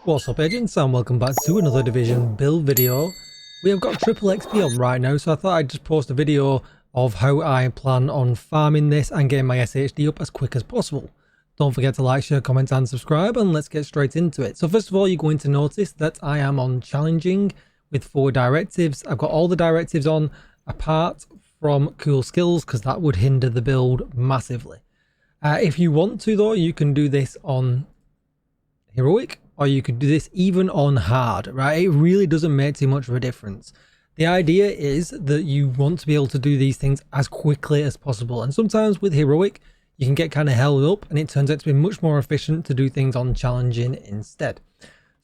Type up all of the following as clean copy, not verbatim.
What's up agents, and welcome back to another Division build video. We have got triple XP on right now, so I thought I'd just post a video of how I plan on farming this and getting my SHD up as quick as possible. Don't forget to like, share, comment and subscribe, and let's get straight into it. So first of all, you're going to notice that I am on challenging with 4 directives. I've got all the directives on apart from cool skills because that would hinder the build massively. If you want to though, you can do this on heroic, or you could do this even on hard, right? It really doesn't make too much of a difference. The idea is that you want to be able to do these things as quickly as possible. And sometimes with heroic, you can get kind of held up and it turns out to be much more efficient to do things on challenging instead.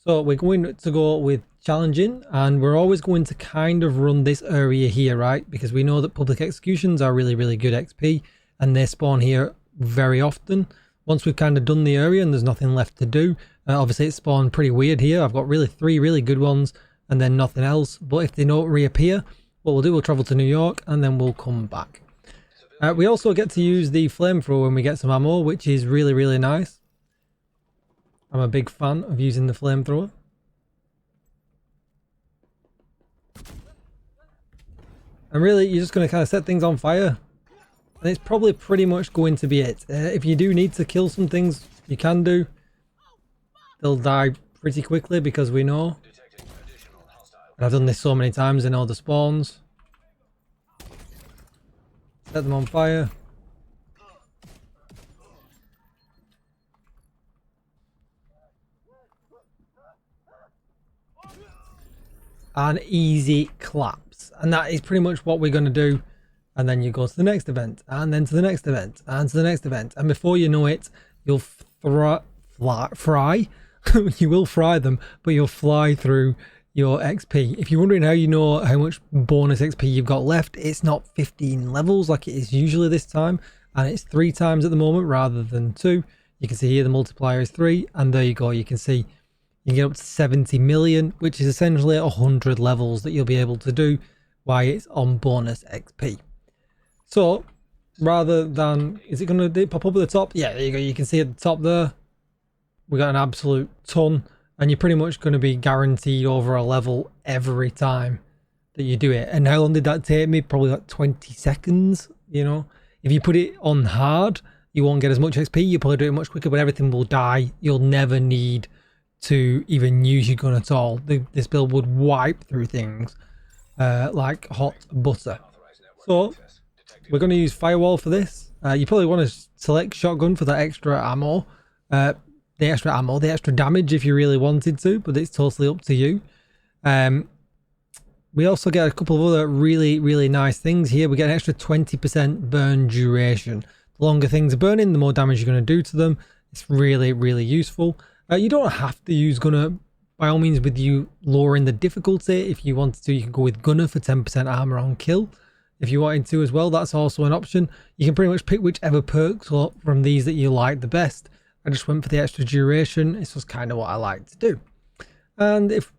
So we're going to go with challenging, and we're always going to kind of run this area here, right? Because we know that public executions are really, really good XP and they spawn here very often. Once we've kind of done the area and there's nothing left to do, obviously it's spawned pretty weird here. I've got really 3 really good ones and then nothing else. But if they don't reappear, what we'll do, we'll travel to New York and then we'll come back. We also get to use the flamethrower when we get some ammo, which is really, really nice. I'm a big fan of using the flamethrower. And really, you're just going to kind of set things on fire. And it's probably pretty much going to be it. If you do need to kill some things, you can do. They'll die pretty quickly because we know. And I've done this so many times in all the spawns. Set them on fire. And easy claps. And that is pretty much what we're going to do. And then you go to the next event, and then to the next event, and to the next event. And before you know it, you'll fry. You will fry them, but you'll fly through your XP. If you're wondering how you know how much bonus XP you've got left, it's not 15 levels like it is usually this time. And it's 3 times at the moment rather than 2. You can see here the multiplier is 3. And there you go. You can see you can get up to 70 million, which is essentially 100 levels that you'll be able to do while it's on bonus XP. So, rather than, is it going to pop up at the top? Yeah, there you go. You can see at the top there, we got an absolute ton. And you're pretty much going to be guaranteed over a level every time that you do it. And how long did that take me? Probably like 20 seconds, you know. If you put it on hard, you won't get as much XP. You'll probably do it much quicker, but everything will die. You'll never need to even use your gun at all. This build would wipe through things like hot butter. So we're going to use firewall for this. You probably want to select shotgun for that extra ammo. The extra damage if you really wanted to, but it's totally up to you. We also get a couple of other really, really nice things here. We get an extra 20% burn duration. The longer things are burning, the more damage you're going to do to them. It's really, really useful. You don't have to use gunner by all means with you lowering the difficulty. If you wanted to, you can go with gunner for 10% armor on kill. If you wanted to as well, that's also an option. You can pretty much pick whichever perks from these that you like the best. I just went for the extra duration. It's just kind of what I like to do. And if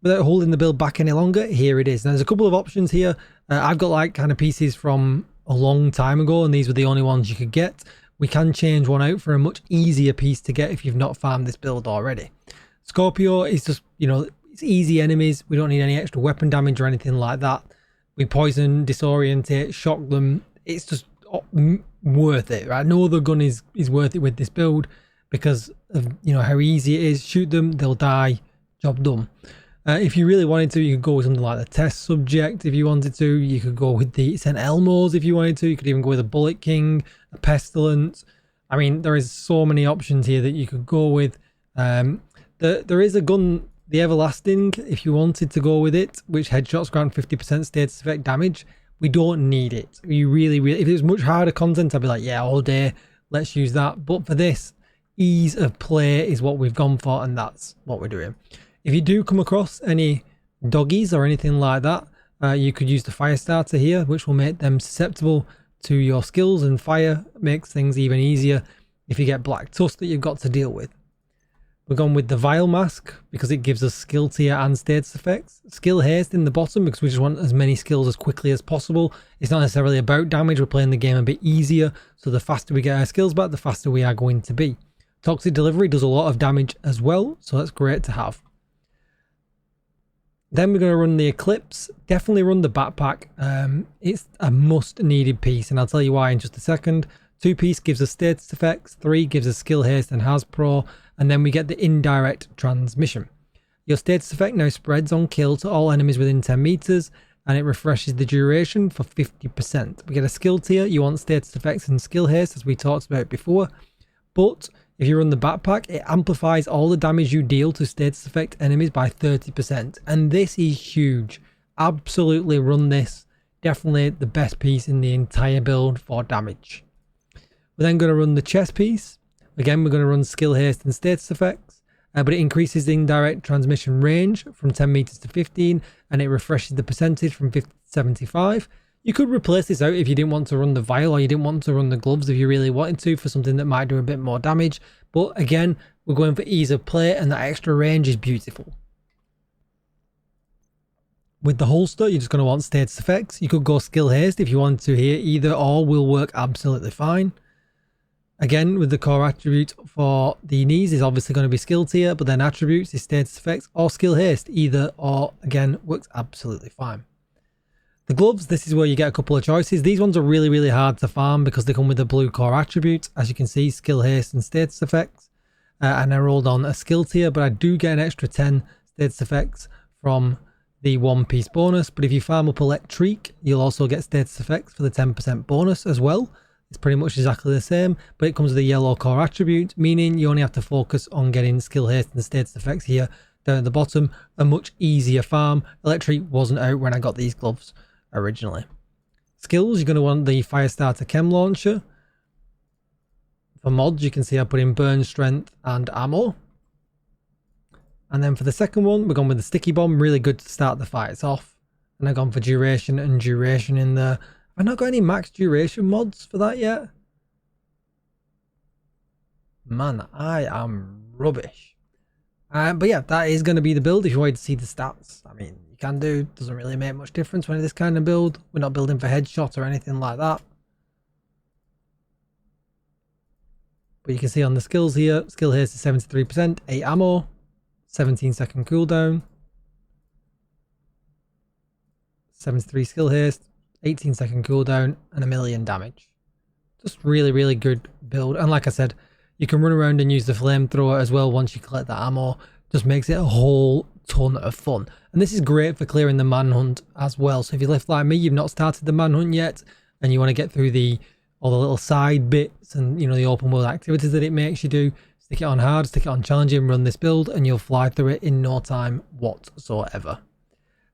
without holding the build back any longer, here it is. Now, there's a couple of options here. I've got like kind of pieces from a long time ago, and these were the only ones you could get. We can change one out for a much easier piece to get if you've not farmed this build already. Scorpio is just, you know, it's easy enemies. We don't need any extra weapon damage or anything like that. We poison, disorientate, shock them. It's just worth it, right? No other gun is worth it with this build because of, you know, how easy it is. Shoot them, they'll die, job done. If you really wanted to, you could go with something like the test subject. If you wanted to, you could go with the St. Elmo's. If you wanted to, you could even go with a Bullet King, a Pestilence. I mean, there is so many options here that you could go with. There is a gun, the Everlasting, if you wanted to go with it, which headshots grant 50% status effect damage. We don't need it. You really, if it was much harder content, I'd be like, yeah, all day, let's use that. But for this, ease of play is what we've gone for, and that's what we're doing. If you do come across any doggies or anything like that, you could use the fire starter here, which will make them susceptible to your skills, and fire makes things even easier if you get black tusk that you've got to deal with. We're going with the Vile Mask because it gives us skill tier and status effects. Skill haste in the bottom because we just want as many skills as quickly as possible. It's not necessarily about damage, we're playing the game a bit easier, so the faster we get our skills back, the faster we are going to be. Toxic delivery does a lot of damage as well, so that's great to have. Then we're going to run the Eclipse. Definitely run the backpack. It's a must needed piece, and I'll tell you why in just a second. 2-piece gives us status effects, 3 gives us skill haste and has pro, and then we get the indirect transmission. Your status effect now spreads on kill to all enemies within 10 meters, and it refreshes the duration for 50%. We get a skill tier. You want status effects and skill haste, as we talked about before, but if you run the backpack, it amplifies all the damage you deal to status effect enemies by 30%, and this is huge. Absolutely run this. Definitely the best piece in the entire build for damage. We're then going to run the chest piece. Again, we're going to run skill haste and status effects, but it increases the indirect transmission range from 10 meters to 15, and it refreshes the percentage from 50 to 75. You could replace this out if you didn't want to run the vial, or you didn't want to run the gloves if you really wanted to, for something that might do a bit more damage. But again, we're going for ease of play, and that extra range is beautiful. With the holster, you're just going to want status effects. You could go skill haste if you wanted to here. Either or will work absolutely fine. Again, with the core attribute for the knees is obviously going to be skill tier, but then attributes is status effects or skill haste. Either or, again, works absolutely fine. The gloves, this is where you get a couple of choices. These ones are really, really hard to farm because they come with the blue core attributes. As you can see, skill haste and status effects. And I rolled on a skill tier, but I do get an extra 10 status effects from the 1-piece bonus. But if you farm up Electrique, you'll also get status effects for the 10% bonus as well. It's pretty much exactly the same, but it comes with a yellow core attribute, meaning you only have to focus on getting skill haste and status effects here down at the bottom. A much easier farm. Electrique wasn't out when I got these gloves originally. Skills, you're going to want the Firestarter Chem Launcher. For mods, you can see I put in burn, strength and ammo. And then for the second one, we're going with the Sticky Bomb, really good to start the fights off. And I've gone for duration and duration in there. I've not got any max duration mods for that yet. Man, I am rubbish. But yeah, that is going to be the build if you wanted to see the stats. I mean, you can do, doesn't really make much difference when this kind of build. We're not building for headshot or anything like that. But you can see on the skills here, skill haste is 73%, 8 ammo, 17-second cooldown, 73 skill haste, 18-second cooldown, and 1,000,000 damage. Just really, really good build. And like I said, you can run around and use the flamethrower as well once you collect that ammo. Just makes it a whole ton of fun. And this is great for clearing the manhunt as well. So if you left like me, you've not started the manhunt yet, and you want to get through all the little side bits and, you know, the open world activities that it makes you do, stick it on hard, stick it on challenging, run this build, and you'll fly through it in no time whatsoever.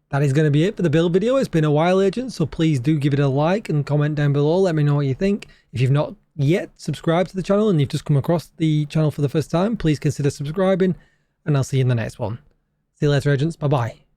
That is going to be it for the build video. It's been a while, Agent, so please do give it a like and comment down below. Let me know what you think. If you've not yet subscribed to the channel and you've just come across the channel for the first time, please consider subscribing, and I'll see you in the next one. See you later, Agents. Bye-bye.